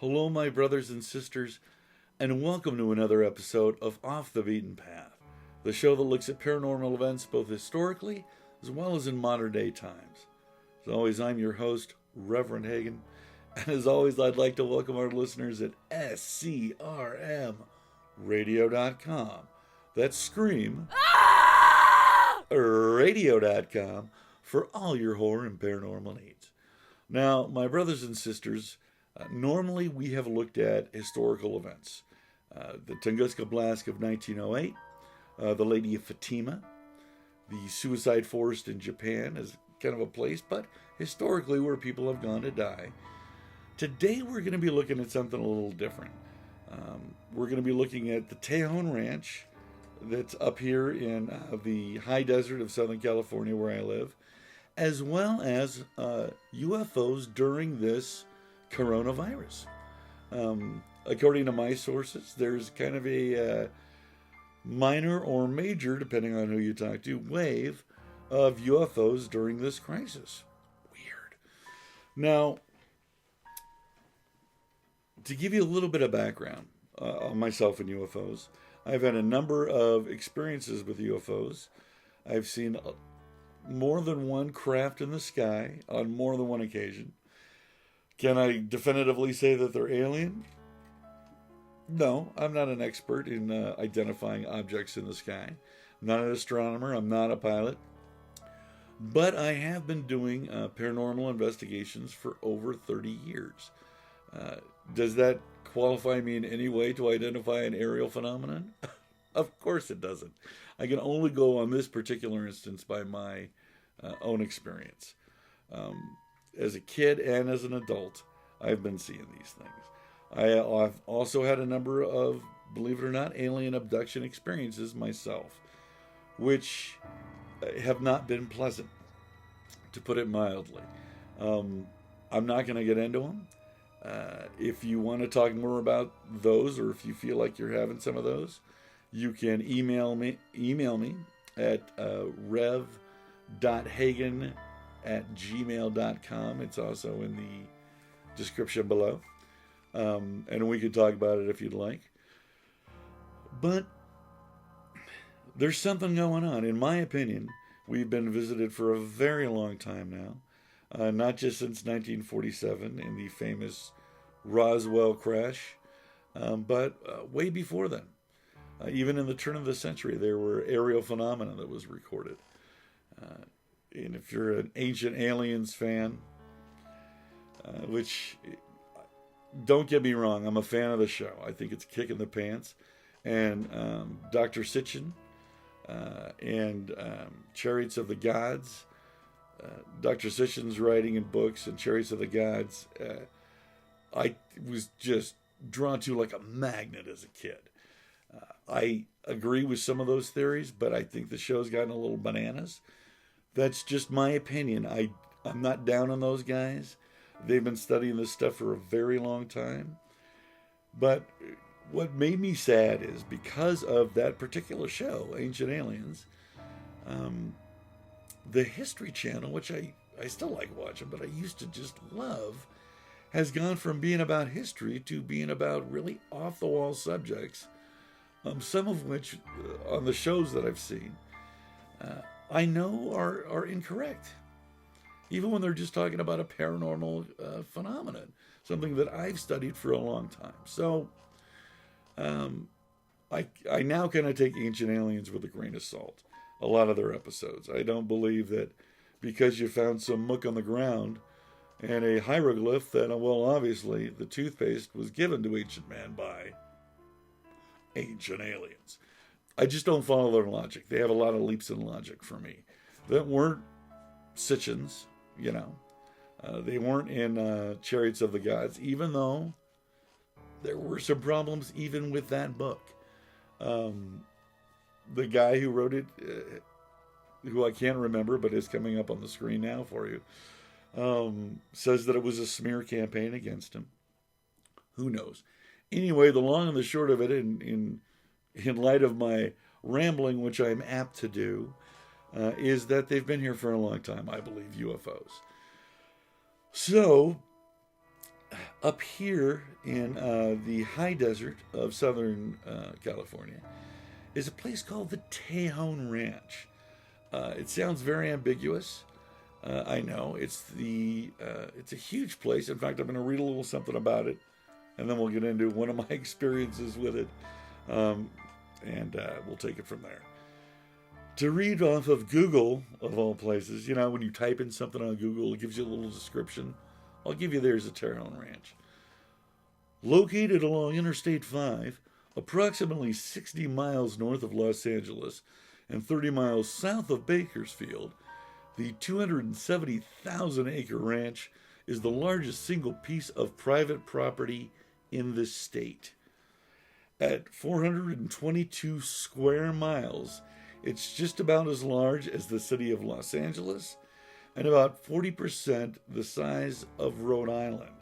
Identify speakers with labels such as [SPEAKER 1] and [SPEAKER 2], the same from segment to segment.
[SPEAKER 1] Hello, my brothers and sisters, and welcome to another episode of Off the Beaten Path, the show that looks at paranormal events both historically as well as in modern day times. As always, I'm your host, Rev.Hagen, and as always, I'd like to welcome our listeners at SCRMradio.com. That's SCRMradio.com for all your horror and paranormal needs. Now, my brothers and sisters, normally we have looked at historical events. The Tunguska Blast of 1908, the Lady of Fatima, the suicide forest in Japan as kind of a place, but historically where people have gone to die. Today we're going to be looking at something a little different. We're going to be looking at the Tejon Ranch that's up here in the high desert of Southern California where I live, as well as UFOs during this coronavirus. According to my sources, there's kind of a minor or major, depending on who you talk to, wave of UFOs during this crisis. Weird. Now, to give you a little bit of background on myself and UFOs, I've had a number of experiences with UFOs. I've seen more than one craft in the sky on more than one occasion. Can I definitively say that they're alien? No, I'm not an expert in identifying objects in the sky. I'm not an astronomer. I'm not a pilot. But I have been doing paranormal investigations for over 30 years. Does that qualify me in any way to identify an aerial phenomenon? Of course it doesn't. I can only go on this particular instance by my own experience. As a kid and as an adult, I've been seeing these things. I've also had a number of, believe it or not, alien abduction experiences myself, which have not been pleasant, to put it mildly. I'm not going to get into them. If you want to talk more about those, or if you feel like you're having some of those, you can email me at rev.hagen@gmail.com. It's also in the description below. And we can talk about it if you'd like. But there's something going on. In my opinion, we've been visited for a very long time now. Not just since 1947 in the famous Roswell crash, but way before then. Even in the turn of the century, there were aerial phenomena that was recorded. And if you're an Ancient Aliens fan, which, don't get me wrong, I'm a fan of the show. I think it's a kick in the pants. And Dr. Sitchin and Chariots of the Gods, Dr. Sitchin's writing in books and Chariots of the Gods, I was just drawn to like a magnet as a kid. I agree with some of those theories, but I think the show's gotten a little bananas. That's just my opinion. I'm not down on those guys. They've been studying this stuff for a very long time. But what made me sad is because of that particular show, Ancient Aliens, the History Channel, which I still like watching, but I used to just love, has gone from being about history to being about really off-the-wall subjects, some of which, on the shows that I've seen, I know are incorrect. Even when they're just talking about a paranormal phenomenon, something that I've studied for a long time. So, I now kind of take Ancient Aliens with a grain of salt. A lot of their episodes. I don't believe that because you found some muck on the ground and a hieroglyph that, well, obviously the toothpaste was given to ancient man by Ancient Aliens. I just don't follow their logic. They have a lot of leaps in logic for me that weren't Sitchin's, you know. They weren't in Chariots of the Gods, even though there were some problems even with that book. The guy who wrote it, who I can't remember, but is coming up on the screen now for you, says that it was a smear campaign against him. Who knows? Anyway, the long and the short of it, in light of my rambling, which I'm apt to do, is that they've been here for a long time, I believe, UFOs. So, Up here in the high desert of Southern California is a place called the Tejon Ranch. It sounds very ambiguous. I know it's a huge place. In fact, I'm going to read a little something about it, and then we'll get into one of my experiences with it, and we'll take it from there. To read off of Google, of all places, you know, when you type in something on Google, it gives you a little description. I'll give you there's a Tejon Ranch. Located along Interstate 5, approximately 60 miles north of Los Angeles and 30 miles south of Bakersfield, the 270,000-acre ranch is the largest single piece of private property in the state. At 422 square miles, it's just about as large as the city of Los Angeles and about 40% the size of Rhode Island.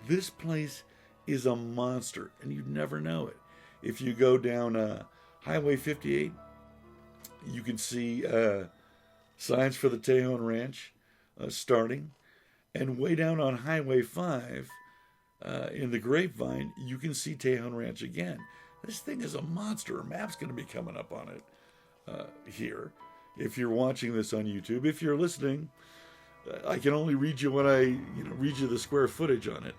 [SPEAKER 1] This place is a monster, and you'd never know it. If you go down Highway 58, you can see signs for the Tejon Ranch starting. And way down on Highway 5, in the Grapevine, you can see Tejon Ranch again. This thing is a monster. A map's going to be coming up on it here. If you're watching this on YouTube, if you're listening, I can only read you when I read you the square footage on it.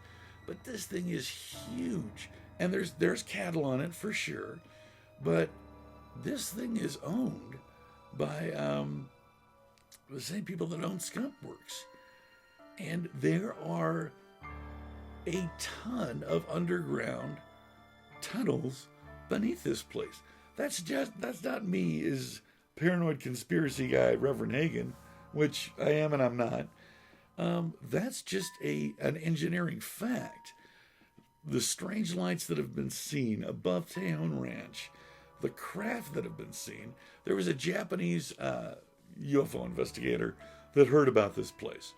[SPEAKER 1] But this thing is huge. And there's cattle on it for sure. But this thing is owned by the same people that own Skunk Works. And there are a ton of underground tunnels beneath this place. That's not me as paranoid conspiracy guy, rev.hagen, which I am and I'm not. That's just an engineering fact. The strange lights that have been seen above Tejon Ranch, the craft that have been seen. There was a Japanese UFO investigator that heard about this place.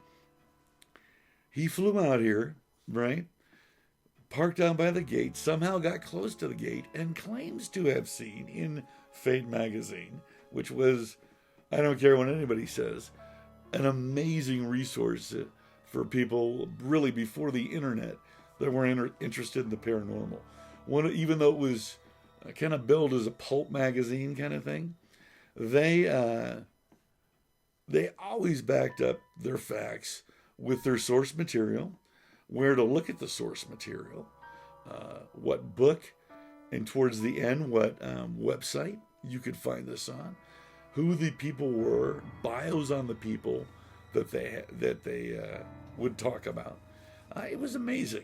[SPEAKER 1] He flew out here, right? Parked down by the gate, somehow got close to the gate, and claims to have seen in Fate magazine, which was, I don't care what anybody says, an amazing resource for people really before the internet that were interested in the paranormal. Even though it was kind of billed as a pulp magazine kind of thing, they always backed up their facts with their source material, where to look at the source material, what book, and towards the end, what website you could find this on, who the people were, bios on the people that they would talk about. It was amazing.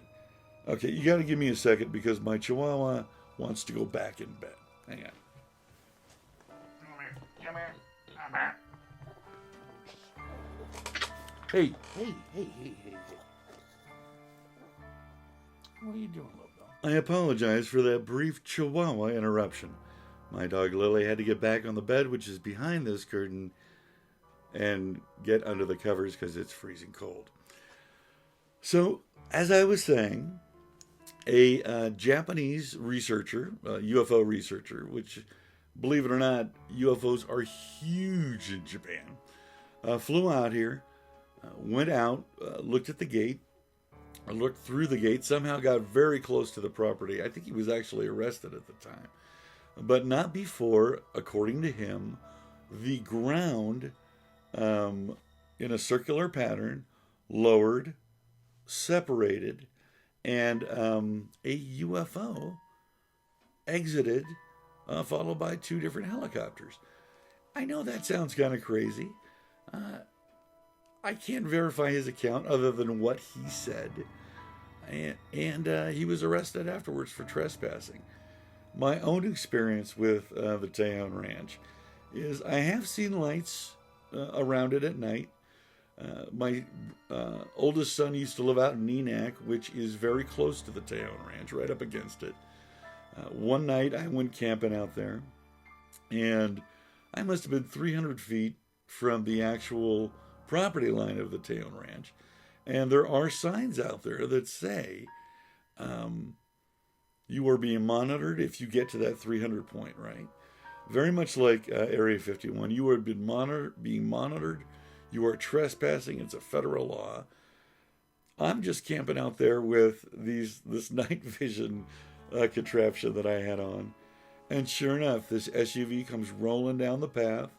[SPEAKER 1] Okay, you got to give me a second because my Chihuahua wants to go back in bed. Hang on. Come here. Hey. What are you doing, little dog? I apologize for that brief Chihuahua interruption. My dog Lily had to get back on the bed, which is behind this curtain, and get under the covers because it's freezing cold. So, as I was saying, a Japanese researcher, UFO researcher, which, believe it or not, UFOs are huge in Japan, flew out here, went out, looked at the gate, looked through the gate, somehow got very close to the property. I think he was actually arrested at the time. But not before, according to him, the ground, in a circular pattern, lowered, separated, and a UFO exited, followed by 2 different helicopters. I know that sounds kind of crazy. I can't verify his account other than what he said. And he was arrested afterwards for trespassing. My own experience with the Tejon Ranch is I have seen lights around it at night. My oldest son used to live out in Neenak, which is very close to the Tejon Ranch, right up against it. One night I went camping out there, and I must have been 300 feet from the actual property line of the Tejon Ranch. And there are signs out there that say you are being monitored if you get to that 300 point, right? Very much like Area 51. You are being monitored. You are trespassing. It's a federal law. I'm just camping out there with this night vision contraption that I had on. And sure enough, this SUV comes rolling down the path,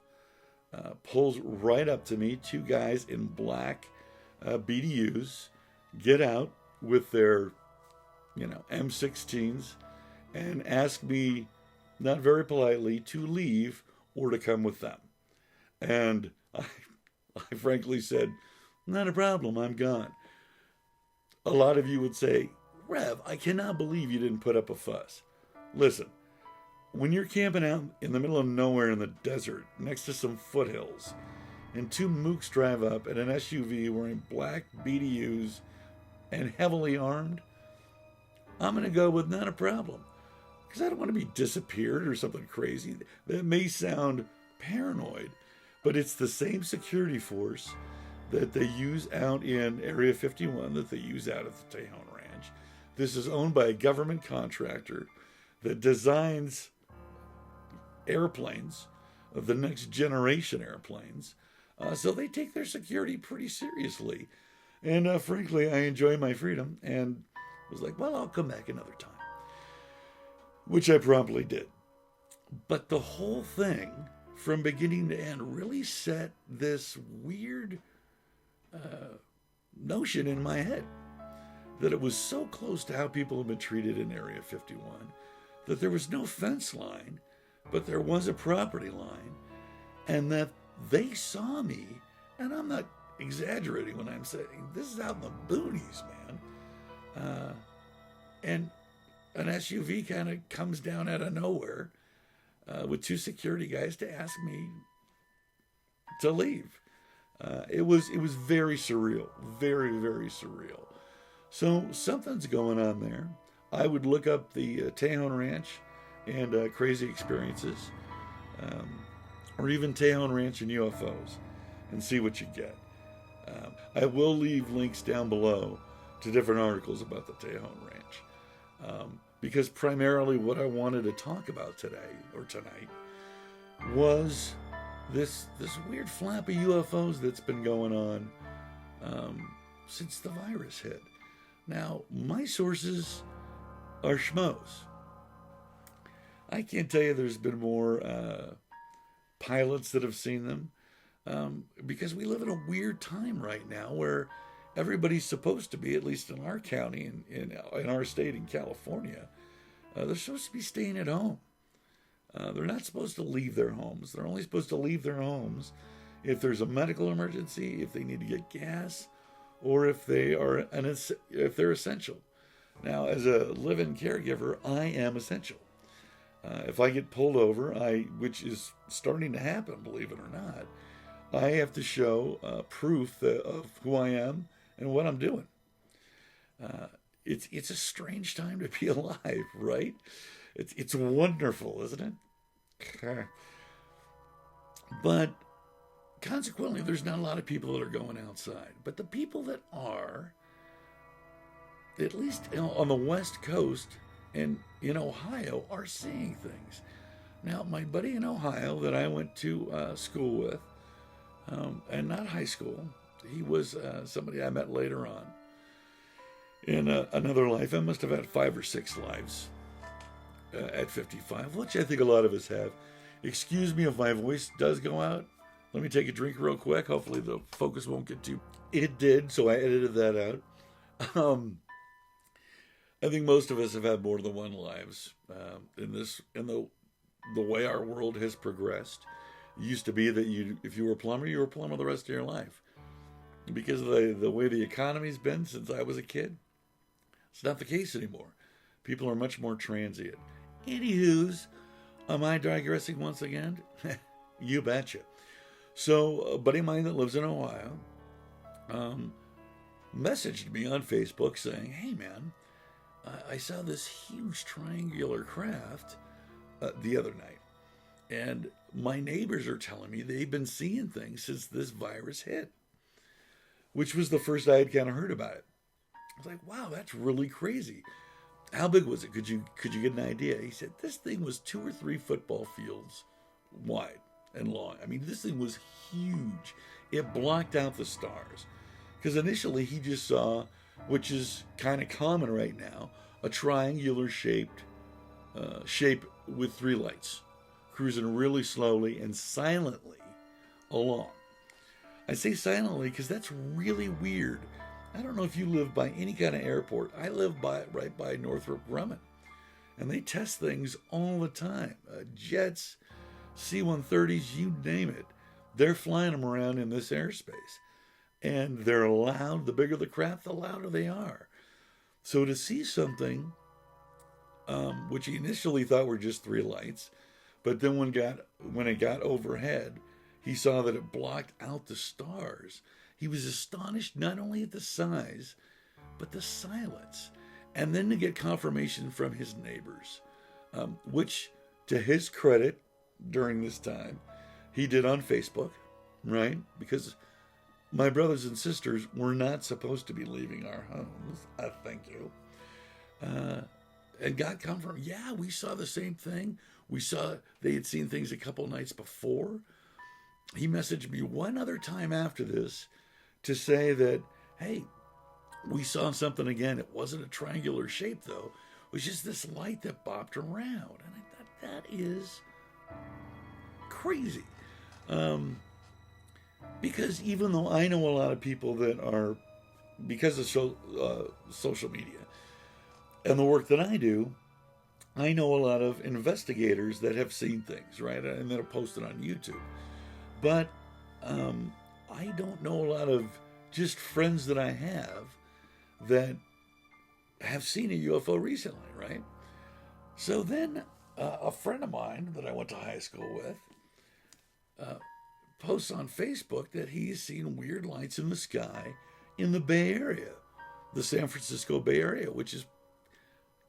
[SPEAKER 1] pulls right up to me. Two guys in black BDUs get out with their, M16s and ask me, not very politely, to leave or to come with them. And I frankly said, not a problem, I'm gone. A lot of you would say, Rev, I cannot believe you didn't put up a fuss. Listen, when you're camping out in the middle of nowhere in the desert, next to some foothills, and two mooks drive up in an SUV wearing black BDUs and heavily armed, I'm going to go with not a problem. Because I don't want to be disappeared or something crazy. That may sound paranoid, but it's the same security force that they use out in Area 51 that they use out at the Tejon Ranch. This is owned by a government contractor that designs airplanes, the next generation airplanes. So they take their security pretty seriously. And frankly, I enjoy my freedom and was like, well, I'll come back another time. Which I promptly did. But the whole thing, from beginning to end, really set this weird notion in my head that it was so close to how people have been treated in Area 51 that there was no fence line, but there was a property line, and that they saw me, and I'm not exaggerating when I'm saying this is out in the boonies, man. And an SUV kind of comes down out of nowhere with two security guys to ask me to leave. It was very surreal, very, very surreal. So something's going on there. I would look up the Tejon Ranch and Crazy Experiences, or even Tejon Ranch and UFOs, and see what you get. I will leave links down below to different articles about the Tejon Ranch, because primarily what I wanted to talk about today or tonight was this weird flap of UFOs that's been going on since the virus hit. Now, my sources are schmoes. I can't tell you there's been more pilots that have seen them, because we live in a weird time right now where everybody's supposed to be, at least in our county, in our state in California, they're supposed to be staying at home. They're not supposed to leave their homes. They're only supposed to leave their homes if there's a medical emergency, if they need to get gas, or if they're essential. Now, as a live-in caregiver, I am essential. If I get pulled over, which is starting to happen, believe it or not, I have to show proof of who I am and what I'm doing. It's a strange time to be alive, right? It's wonderful, isn't it? But consequently, there's not a lot of people that are going outside. But the people that are, at least on the West Coast and in Ohio, are seeing things. Now, my buddy in Ohio that I went to school with, and not high school, he was somebody I met later on in another life. I must have had 5 or 6 lives at 55, which I think a lot of us have. Excuse me if my voice does go out. Let me take a drink real quick. Hopefully the focus won't get too... It did, so I edited that out. I think most of us have had more than one lives in the way our world has progressed. It used to be that if you were a plumber, you were a plumber the rest of your life. Because of the way the economy's been since I was a kid, it's not the case anymore. People are much more transient. Anywho's, am I digressing once again? You betcha. So a buddy of mine that lives in Ohio messaged me on Facebook saying, hey man, I saw this huge triangular craft the other night. And my neighbors are telling me they've been seeing things since this virus hit, which was the first I had kind of heard about it. I was like, wow, that's really crazy. How big was it? Could you get an idea? He said, this thing was 2 or 3 football fields wide and long. I mean, this thing was huge. It blocked out the stars. Because initially he just saw which is kind of common right now, a triangular shape with 3 lights, cruising really slowly and silently along. I say silently because that's really weird. I don't know if you live by any kind of airport. I live right by Northrop Grumman, and they test things all the time. Jets, C-130s, you name it. They're flying them around in this airspace. And they're loud. The bigger the craft, the louder they are. So to see something, which he initially thought were just 3 lights, but then when it got overhead, he saw that it blocked out the stars. He was astonished not only at the size, but the silence. And then to get confirmation from his neighbors, which, to his credit, during this time, he did on Facebook, right? Because my brothers and sisters were not supposed to be leaving our homes. Thank you. And got confirmed. Yeah, we saw the same thing. We saw they had seen things a couple nights before. He messaged me one other time after this to say that, hey, we saw something again. It wasn't a triangular shape, though. It was just this light that bopped around. And I thought, that is crazy. Because even though I know a lot of people that are, because of social media and the work that I do, I know a lot of investigators that have seen things, right? And that are posted on YouTube. But I don't know a lot of just friends that I have that have seen a UFO recently, right? So then a friend of mine that I went to high school with posts on Facebook that he's seen weird lights in the sky in the Bay Area, the San Francisco Bay Area, which is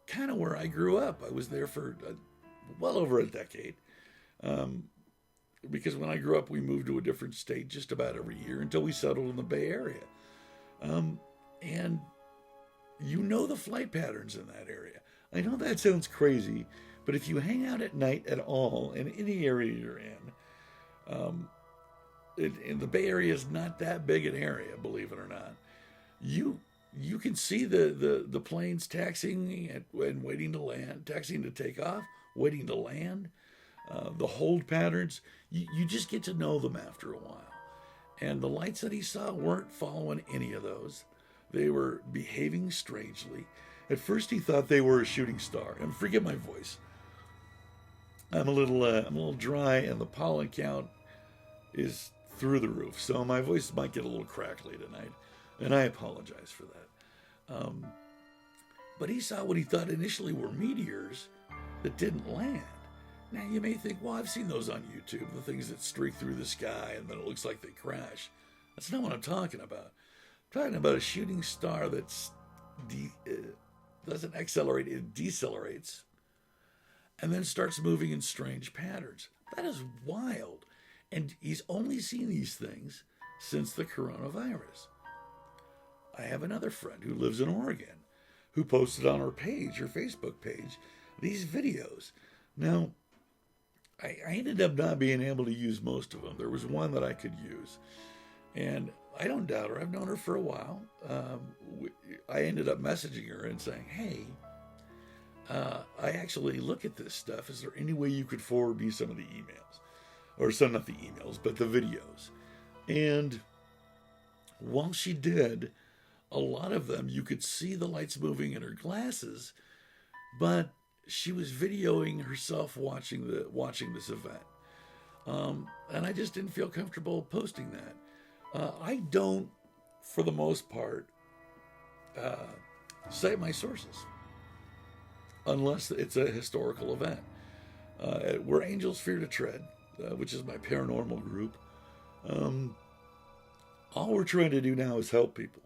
[SPEAKER 1] kind of where I grew up. I was there for well over a decade. Because when I grew up, we moved to a different state just about every year until we settled in the Bay Area. And you know the flight patterns in that area. I know that sounds crazy, but if you hang out at night at all in any area you're in, and the Bay Area is not that big an area, believe it or not, you can see the planes taxiing and waiting to land, taxiing to take off, waiting to land. The hold patterns, you just get to know them after a while. And the lights that he saw weren't following any of those. They were behaving strangely. At first he thought they were a shooting star. And forgive my voice. I'm a little dry, and the pollen count is through the roof. So my voice might get a little crackly tonight. And I apologize for that. But he saw what he thought initially were meteors that didn't land. Now, you may think, well, I've seen those on YouTube, the things that streak through the sky and then it looks like they crash. That's not what I'm talking about. I'm talking about a shooting star that doesn't accelerate, it decelerates, and then starts moving in strange patterns. That is wild. And he's only seen these things since the coronavirus. I have another friend who lives in Oregon who posted on her Facebook page, these videos. Now, I ended up not being able to use most of them. There was one that I could use. And I don't doubt her. I've known her for a while. I ended up messaging her and saying, hey, I actually look at this stuff. Is there any way you could forward me some of the emails? Or some, not the emails, but the videos. And while she did, a lot of them, you could see the lights moving in her glasses, but she was videoing herself watching this event. And I just didn't feel comfortable posting that. I don't, for the most part, cite my sources unless it's a historical event. Where Angels Fear to Tread, which is my paranormal group, all we're trying to do now is help people.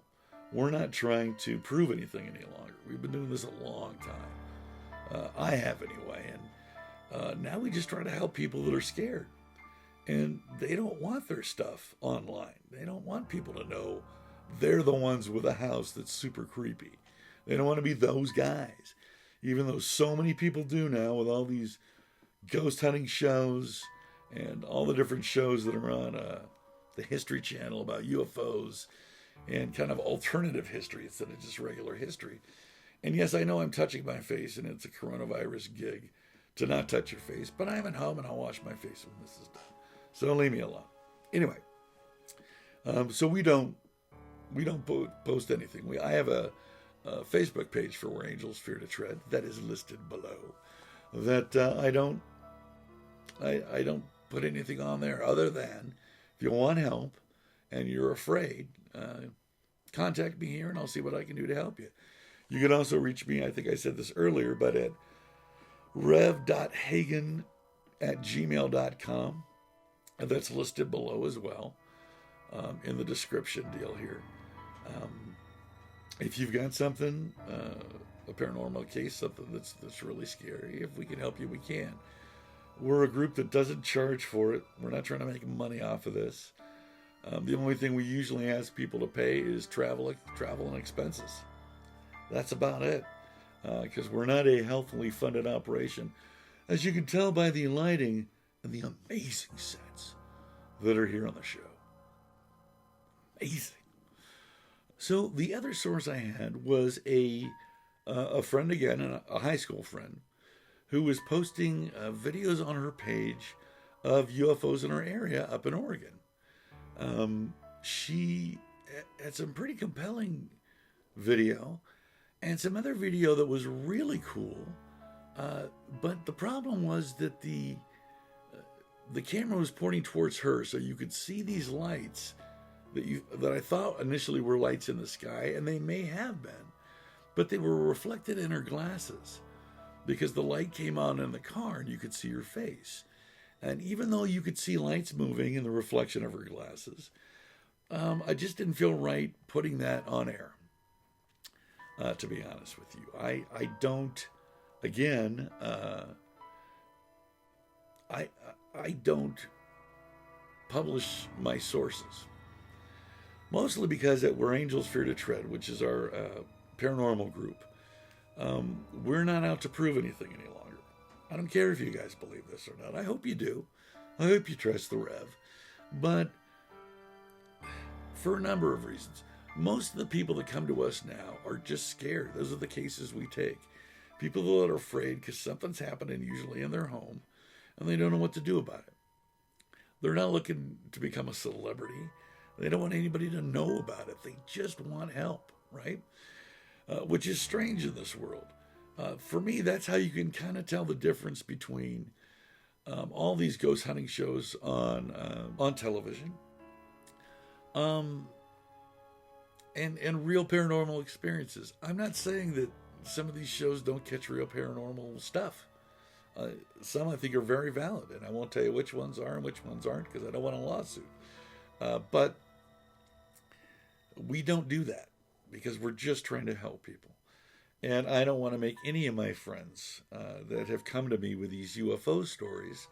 [SPEAKER 1] We're not trying to prove anything any longer. We've been doing this a long time. I have anyway. And now we just try to help people that are scared. And they don't want their stuff online. They don't want people to know they're the ones with a house that's super creepy. They don't want to be those guys. Even though so many people do now with all these ghost hunting shows and all the different shows that are on the History Channel about UFOs and kind of alternative history instead of just regular history. And yes, I know I'm touching my face and it's a coronavirus gig to not touch your face, but I'm at home and I'll wash my face when this is done. So leave me alone. Anyway, so we don't post anything. I have a Facebook page for Where Angels Fear to Tread that is listed below. That I don't put anything on there other than if you want help and you're afraid, contact me here and I'll see what I can do to help you. You can also reach me, I think I said this earlier, but at rev.hagen@gmail.com. And that's listed below as well in the description deal here. If you've got something, a paranormal case, something that's really scary, if we can help you, we can. We're a group that doesn't charge for it. We're not trying to make money off of this. The only thing we usually ask people to pay is travel and expenses. That's about it, because we're not a healthily funded operation. As you can tell by the lighting and the amazing sets that are here on the show. Amazing. So the other source I had was a friend again, a high school friend, who was posting videos on her page of UFOs in our area up in Oregon. She had some pretty compelling video and some other video that was really cool. But the problem was that the camera was pointing towards her, so you could see these lights that I thought initially were lights in the sky, and they may have been, but they were reflected in her glasses because the light came on in the car and you could see her face. And even though you could see lights moving in the reflection of her glasses, I just didn't feel right putting that on air, to be honest with you. I don't, again, I don't publish my sources. Mostly because at Where Angels Fear to Tread, which is our paranormal group, we're not out to prove anything any longer. I don't care if you guys believe this or not. I hope you do. I hope you trust the Rev. But for a number of reasons, most of the people that come to us now are just scared. Those are the cases we take. People that are afraid because something's happening usually in their home and they don't know what to do about it. They're not looking to become a celebrity. They don't want anybody to know about it. They just want help, right? Which is strange in this world. For me, that's how you can kind of tell the difference between all these ghost hunting shows on television and real paranormal experiences. I'm not saying that some of these shows don't catch real paranormal stuff. Some I think are very valid, and I won't tell you which ones are and which ones aren't because I don't want a lawsuit. But we don't do that because we're just trying to help people. And I don't want to make any of my friends that have come to me with these UFO stories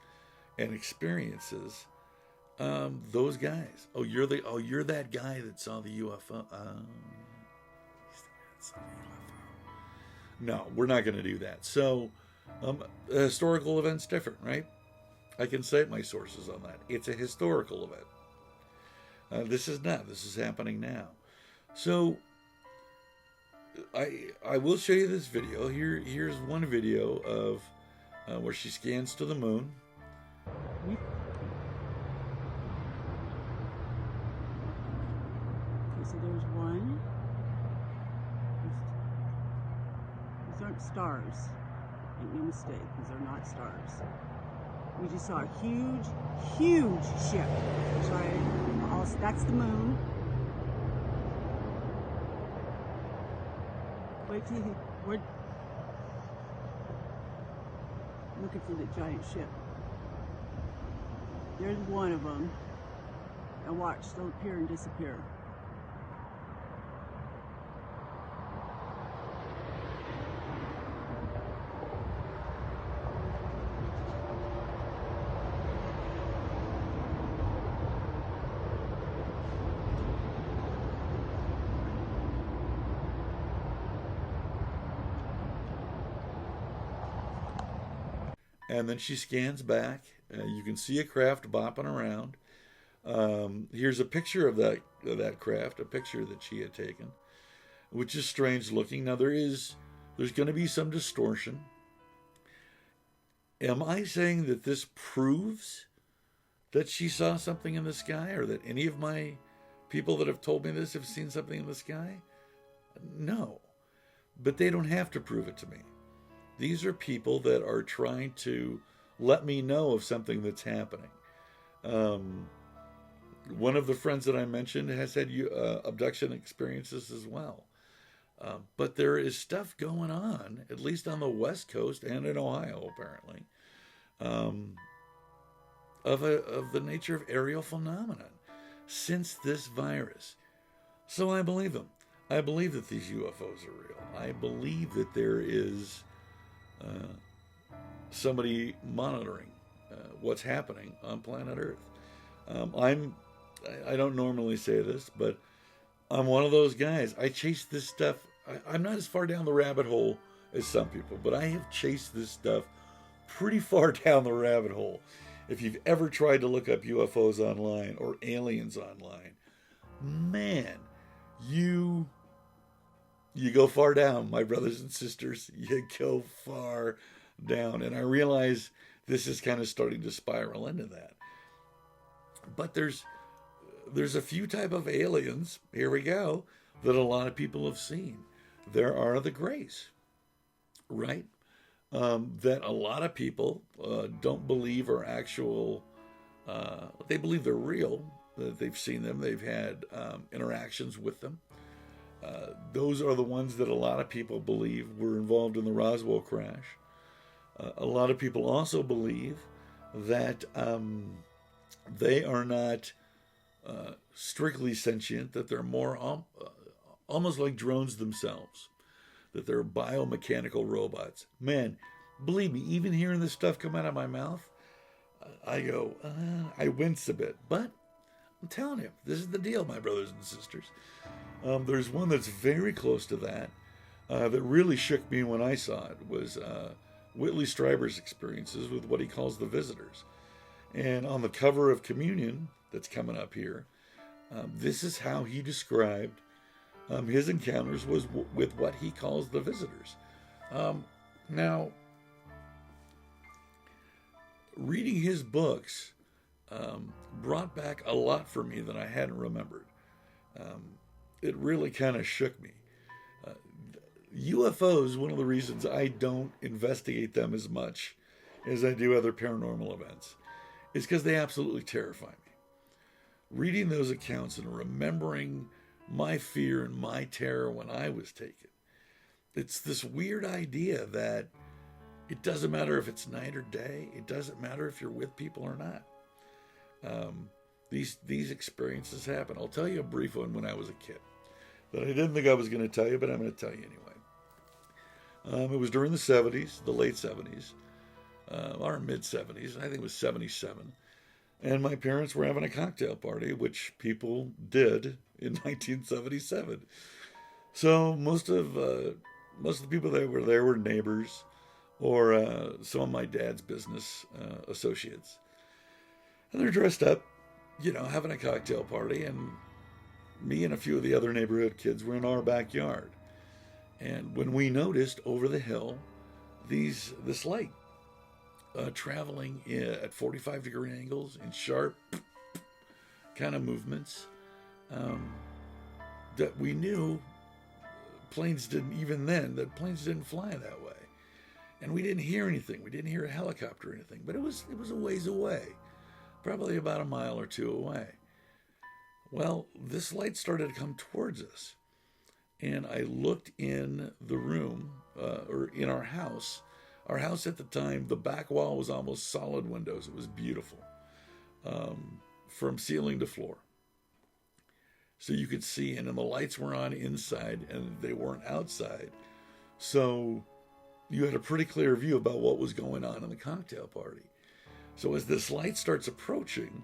[SPEAKER 1] and experiences, those guys. You're that guy that saw the UFO. No, we're not going to do that. So, a historical event's different, right? I can cite my sources on that. It's a historical event. This is not. This is happening now. So, I will show you this video. Here's one video of where she scans to the moon.
[SPEAKER 2] Okay, so there's one. These aren't stars. Make no mistake, these are not stars. We just saw a huge, huge ship. That's the moon. Wait till we're looking for the giant ship. There's one of them. Now watch, they'll appear and disappear.
[SPEAKER 1] And then she scans back. You can see a craft bopping around. Here's a picture of that craft, a picture that she had taken, which is strange looking. Now there's going to be some distortion. Am I saying that this proves that she saw something in the sky, or that any of my people that have told me this have seen something in the sky? No. But they don't have to prove it to me. These are people that are trying to let me know of something that's happening. One of the friends that I mentioned has had abduction experiences as well. But there is stuff going on, at least on the West Coast and in Ohio, apparently, of the nature of aerial phenomenon since this virus. So I believe them. I believe that these UFOs are real. I believe that there is somebody monitoring what's happening on planet Earth. I don't normally say this, but I'm one of those guys. I chase this stuff. I'm not as far down the rabbit hole as some people, but I have chased this stuff pretty far down the rabbit hole. If you've ever tried to look up UFOs online or aliens online, man, you go far down, my brothers and sisters. You go far down. And I realize this is kind of starting to spiral into that. But there's a few type of aliens, here we go, that a lot of people have seen. There are the grays, right? That a lot of people don't believe are actual. They believe they're real, that they've seen them, they've had interactions with them. Those are the ones that a lot of people believe were involved in the Roswell crash. A lot of people also believe that they are not strictly sentient, that they're more almost like drones themselves, that they're biomechanical robots. Man, believe me, even hearing this stuff come out of my mouth, I go, I wince a bit. But I'm telling you, this is the deal, my brothers and sisters. There's one that's very close to that, that really shook me when I saw it, was Whitley Strieber's experiences with what he calls the visitors. And on the cover of Communion, that's coming up here, this is how he described his encounters was with what he calls the visitors. Now, reading his books brought back a lot for me that I hadn't remembered. It really kind of shook me. UFOs, one of the reasons I don't investigate them as much as I do other paranormal events, is because they absolutely terrify me. Reading those accounts and remembering my fear and my terror when I was taken, it's this weird idea that it doesn't matter if it's night or day. It doesn't matter if you're with people or not. These experiences happen. I'll tell you a brief one when I was a kid that I didn't think I was going to tell you, but I'm going to tell you anyway. It was during the 70s, the late 70s, or mid 70s. I think it was 77. And my parents were having a cocktail party, which people did in 1977. So most of the people that were there were neighbors or some of my dad's business associates. And they're dressed up, having a cocktail party, and me and a few of the other neighborhood kids were in our backyard. And when we noticed over the hill this light traveling at 45-degree angles in sharp kind of movements, that we knew planes didn't fly that way. And we didn't hear anything. We didn't hear a helicopter or anything, but it was a ways away, probably about a mile or two away. Well, this light started to come towards us, and I looked in the room, or in our house. Our house at the time, the back wall was almost solid windows. It was beautiful, from ceiling to floor. So you could see, and then the lights were on inside, and they weren't outside. So you had a pretty clear view about what was going on in the cocktail party. So as this light starts approaching,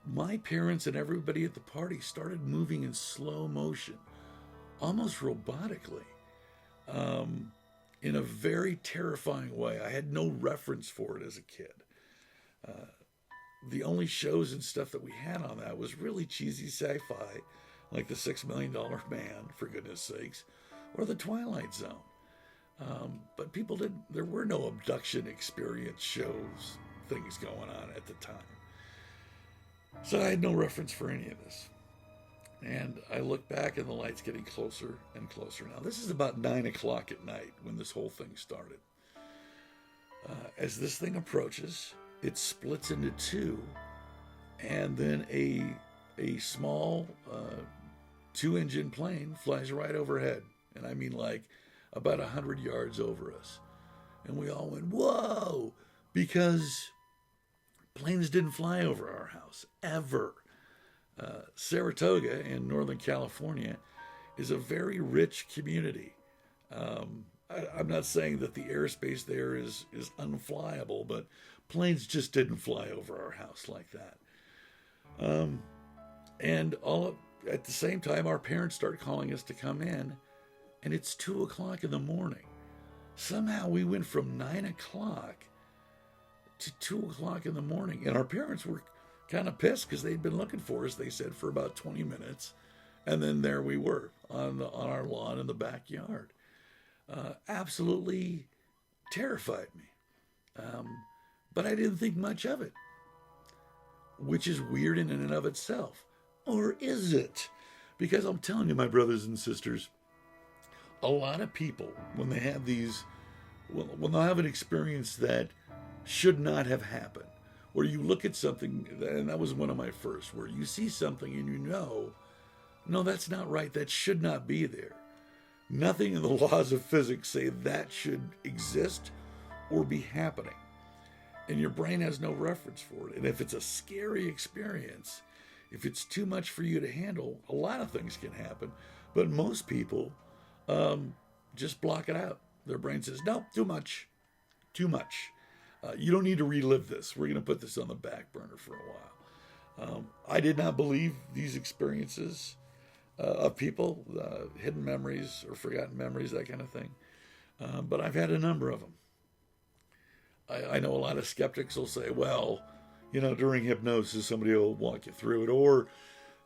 [SPEAKER 1] my parents and everybody at the party started moving in slow motion, almost robotically, in a very terrifying way. I had no reference for it as a kid. the only shows and stuff that we had on that was really cheesy sci-fi, like the $6 Million Man, for goodness sakes, or the Twilight Zone. But people didn't, there were no abduction experience shows, things going on at the time. So I had no reference for any of this. And I look back and the light's getting closer and closer. Now, this is about 9 o'clock at night when this whole thing started. As this thing approaches, it splits into two, and then a small 2-engine plane flies right overhead. And I mean like about 100 yards over us. And we all went, whoa, because planes didn't fly over our house, ever. Saratoga in Northern California is a very rich community. I'm not saying that the airspace there is unflyable, but planes just didn't fly over our house like that. And at the same time, our parents start calling us to come in, and it's 2 o'clock in the morning. Somehow we went from 9 o'clock to 2 o'clock in the morning, and our parents were kind of pissed because they'd been looking for us, they said, for about 20 minutes. And then there we were on our lawn in the backyard. Absolutely terrified me. But I didn't think much of it, which is weird in and of itself. Or is it? Because I'm telling you, my brothers and sisters, a lot of people, when they have when they'll have an experience that should not have happened, where you look at something, and that was one of my first, where you see something and you know, no, that's not right. That should not be there. Nothing in the laws of physics say that should exist or be happening. And your brain has no reference for it. And if it's a scary experience, if it's too much for you to handle, a lot of things can happen. But most people just block it out. Their brain says, no, too much. Too much. You don't need to relive this. We're going to put this on the back burner for a while. I did not believe these experiences of people, hidden memories or forgotten memories, that kind of thing. But I've had a number of them. I know a lot of skeptics will say, well, during hypnosis, somebody will walk you through it, or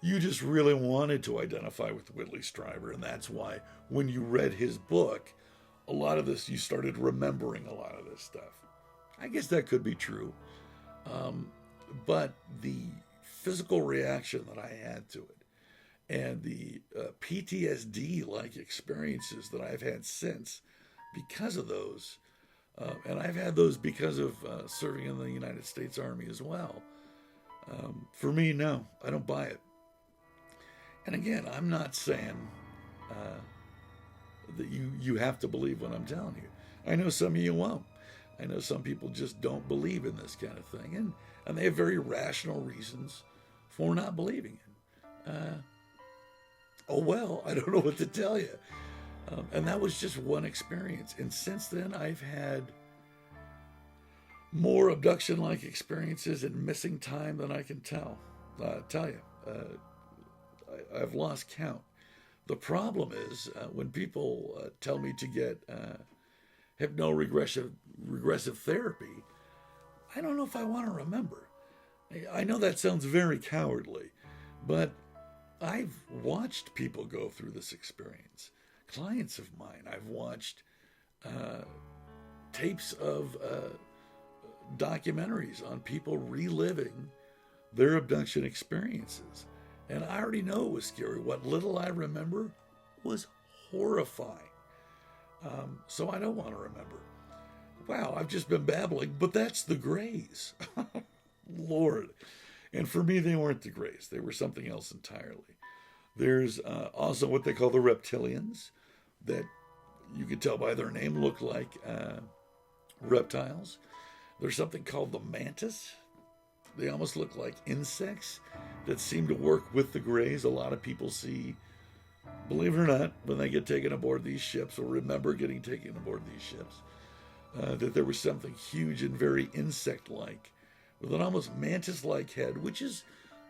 [SPEAKER 1] you just really wanted to identify with Whitley Strieber, and that's why when you read his book, a lot of this, you started remembering a lot of this stuff. I guess that could be true. But the physical reaction that I had to it and the PTSD-like experiences that I've had since because of those, and I've had those because of serving in the United States Army as well. For me, no, I don't buy it. And again, I'm not saying that you have to believe what I'm telling you. I know some of you won't. I know some people just don't believe in this kind of thing, and they have very rational reasons for not believing it. Oh, well, I don't know what to tell you. And that was just one experience. And since then, I've had more abduction-like experiences and missing time than I can tell you. I've lost count. The problem is when people tell me to get hypno-regressive therapy, I don't know if I want to remember. I know that sounds very cowardly, but I've watched people go through this experience. Clients of mine, I've watched tapes of documentaries on people reliving their abduction experiences. And I already know it was scary. What little I remember was horrifying. So I don't want to remember. Wow, I've just been babbling, but that's the Greys. Lord. And for me, they weren't the Greys. They were something else entirely. There's also what they call the reptilians, that you can tell by their name look like reptiles. There's something called the mantis. They almost look like insects that seem to work with the Greys. A lot of people see, believe it or not, when they get taken aboard these ships, or remember getting taken aboard these ships, that there was something huge and very insect-like, with an almost mantis-like head, which is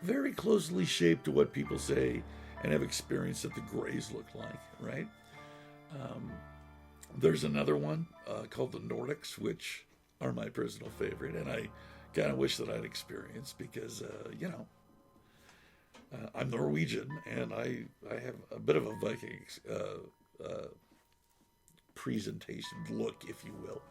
[SPEAKER 1] very closely shaped to what people say and have experienced that the Greys look like, right? There's another one called the Nordics, which are my personal favorite, and I kind of wish that I'd experienced because, I'm Norwegian and I have a bit of a Viking presentation look, if you will.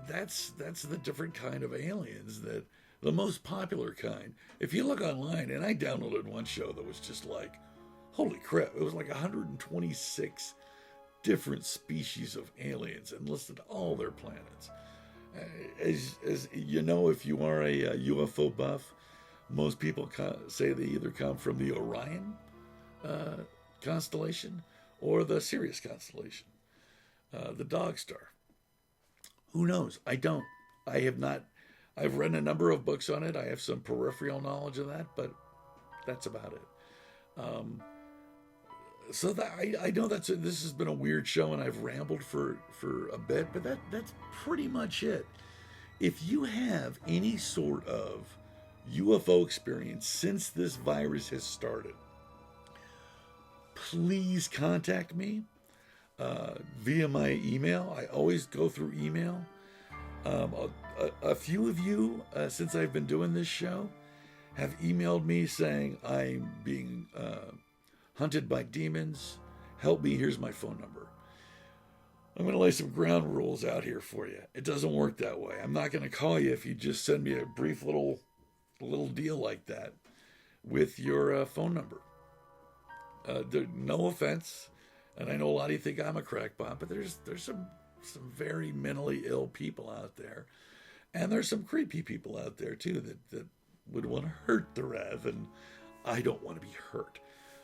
[SPEAKER 1] That's the different kind of aliens, that the most popular kind. If you look online, and I downloaded one show that was just like, holy crap, it was like 126 different species of aliens and listed all their planets. As you know, if you are a UFO buff, most people say they either come from the Orion constellation or the Sirius constellation, the Dog Star. Who knows? I don't. I have not. I've read a number of books on it. I have some peripheral knowledge of that, but that's about it. So that I know this has been a weird show, and I've rambled for a bit, but that's pretty much it. If you have any sort of UFO experience since this virus has started, please contact me via my email. I always go through email. A few of you, since I've been doing this show, have emailed me saying I'm being hunted by demons. Help me, here's my phone number. I'm going to lay some ground rules out here for you. It doesn't work that way. I'm not going to call you if you just send me a brief little deal like that with your phone number. No offense, and I know a lot of you think I'm a crackpot, but there's some very mentally ill people out there, and there's some creepy people out there too that would want to hurt the Rev, and I don't want to be hurt.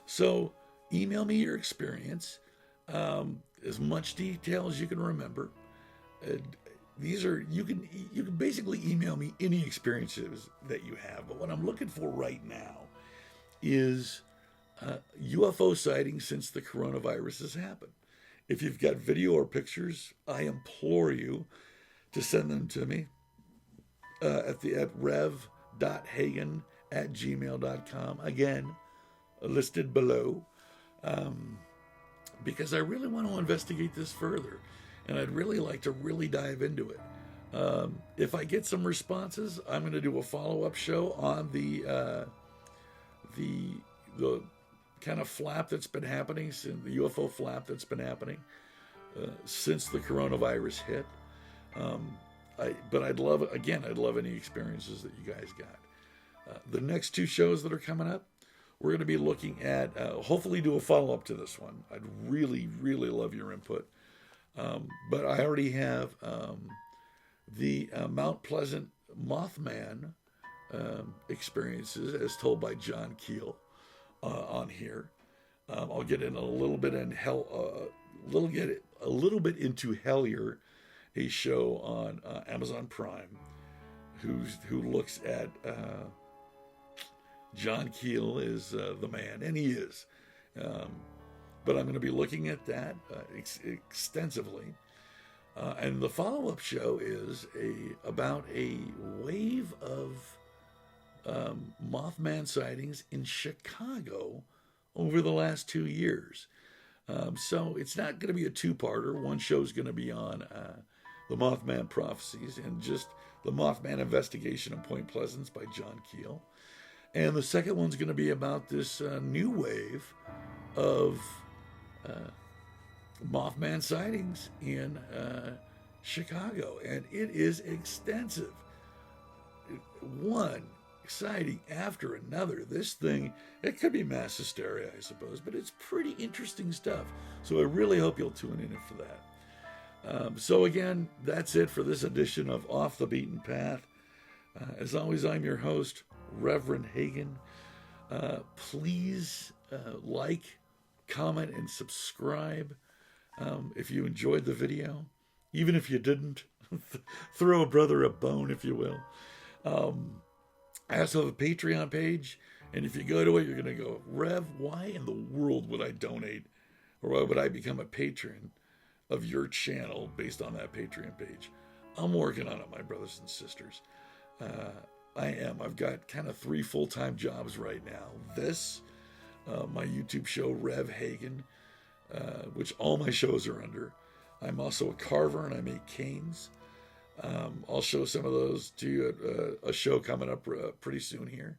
[SPEAKER 1] So email me your experience, as much detail as you can remember. You can basically email me any experiences that you have. But what I'm looking for right now is UFO sightings since the coronavirus has happened. If you've got video or pictures, I implore you to send them to me at rev.hagen@gmail.com. Again, listed below, because I really want to investigate this further, and I'd really like to really dive into it. If I get some responses, I'm going to do a follow-up show on the kind of flap that's been happening, the UFO flap that's been happening since the coronavirus hit. But I'd love any experiences that you guys got. The next two shows that are coming up, we're going to be looking at, hopefully do a follow-up to this one. I'd really, really love your input. But I already have the Mount Pleasant Mothman experiences as told by John Keel on here. I'll get in a little bit into Hellier, a show on Amazon Prime, who looks at John Keel is the man, and he is. But I'm going to be looking at that extensively. And the follow-up show is about a wave of Mothman sightings in Chicago over the last 2 years. So it's not going to be a two-parter. One show is going to be on the Mothman prophecies and just the Mothman investigation in Point Pleasant by John Keel. And the second one's going to be about this new wave of Mothman sightings in Chicago. And it is extensive. One sighting after another. This thing, it could be mass hysteria, I suppose, but it's pretty interesting stuff. So I really hope you'll tune in for that. So again, that's it for this edition of Off the Beaten Path. As always, I'm your host, Reverend Hagen. Please like, comment, and subscribe if you enjoyed the video. Even if you didn't, throw a brother a bone, if you will. I also have a Patreon page, and if you go to it, you're going to go, Rev, why in the world would I donate, or why would I become a patron of your channel based on that Patreon page? I'm working on it, my brothers and sisters. I am. I've got kind of 3 full-time jobs right now. This, my YouTube show, Rev Hagen, which all my shows are under. I'm also a carver, and I make canes. I'll show some of those to you at a show coming up pretty soon here.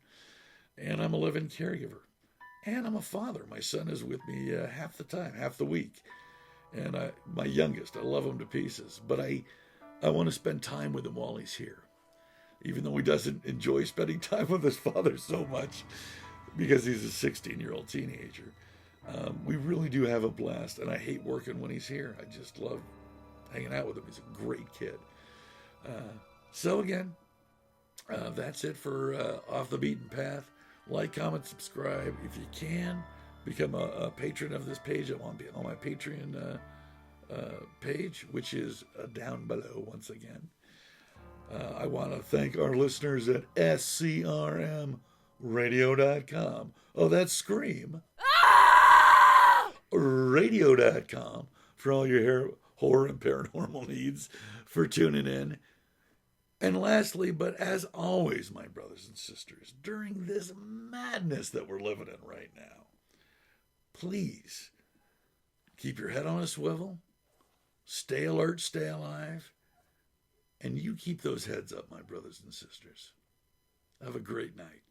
[SPEAKER 1] And I'm a living caregiver. And I'm a father. My son is with me half the time, half the week. And my youngest, I love him to pieces. But I want to spend time with him while he's here. Even though he doesn't enjoy spending time with his father so much because he's a 16-year-old teenager. We really do have a blast, and I hate working when he's here. I just love hanging out with him. He's a great kid. So again, that's it for Off the Beaten Path. Like, comment, subscribe. If you can, become a patron of this page. I'm on my Patreon page, which is down below once again. I want to thank our listeners at SCRMradio.com. Oh, that's Scream. Radio.com for all your horror and paranormal needs, for tuning in. And lastly, but as always, my brothers and sisters, during this madness that we're living in right now, please keep your head on a swivel, stay alert, stay alive, and you keep those heads up, my brothers and sisters. Have a great night.